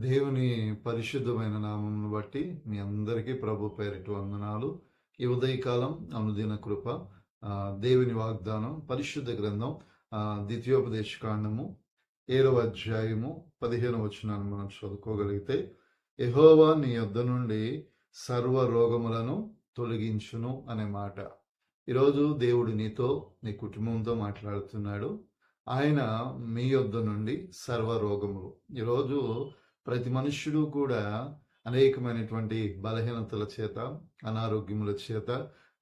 దేవుని పరిశుద్ధమైన నామమును బట్టి మీ అందరికీ ప్రభు పేరిట వందనాలు. ఈ ఉదయకాలం అనుదిన కృప, దేవుని వాగ్దానం, పరిశుద్ధ గ్రంథం, ద్వితీయోపదేశ కాండము 7వ అధ్యాయము 15వ వచనాన్ని మనం చదువుకోగలిగితే, యెహోవా నీ యొద్ద నుండి సర్వ రోగములను తొలగించును అనే మాట. ఈరోజు దేవుడు నీతో, నీ కుటుంబంతో మాట్లాడుతున్నాడు. ఆయన మీ యొద్ద నుండి సర్వ రోగములు. ఈరోజు ప్రతి మనుష్యుడు కూడా అనేకమైనటువంటి బలహీనతల చేత, అనారోగ్యముల చేత,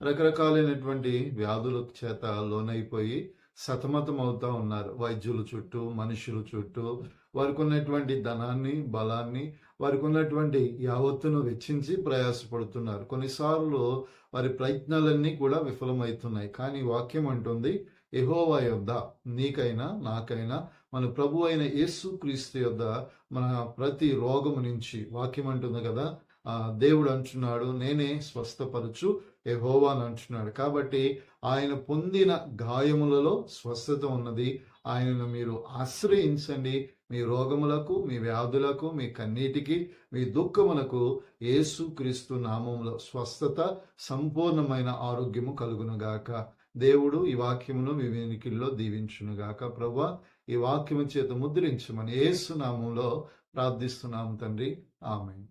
రకరకాలైనటువంటి వ్యాధుల చేత లోనైపోయి సతమతం అవుతా ఉన్నారు. వైద్యుల చుట్టూ, మనుషుల చుట్టూ వారికి ఉన్నటువంటి ధనాన్ని, బలాన్ని, వారికి ఉన్నటువంటి యావత్తును వెచ్చించి ప్రయాసపడుతున్నారు. కొన్నిసార్లు వారి ప్రయత్నాలన్నీ కూడా విఫలమవుతున్నాయి. కానీ వాక్యం అంటుంది, యెహోవా యొద్ద నీకైనా నాకైనా మన ప్రభు అయిన యేసు క్రీస్తు యొద్ద మన ప్రతి రోగము నుంచి, వాక్యం అంటుంది కదా, దేవుడు అంటున్నాడు, నేనే స్వస్థపరచు యెహోవా అని అంటున్నాడు. కాబట్టి ఆయన పొందిన గాయములలో స్వస్థత ఉన్నది. ఆయనను మీరు ఆశ్రయించండి. మీ రోగములకు, మీ వ్యాధులకు, మీ కన్నీటికి, మీ దుఃఖములకు యేసు క్రీస్తు నామములో స్వస్థత, సంపూర్ణమైన ఆరోగ్యము కలుగునుగాక. దేవుడు ఈ వాక్యమును మీ వెనుకల్లో దీవించునుగాక. ప్రభువా, ఈ వాక్యము చేత ముద్రించమని యేసు నామములో ప్రార్థిస్తున్నాము తండ్రి. ఆమేన్.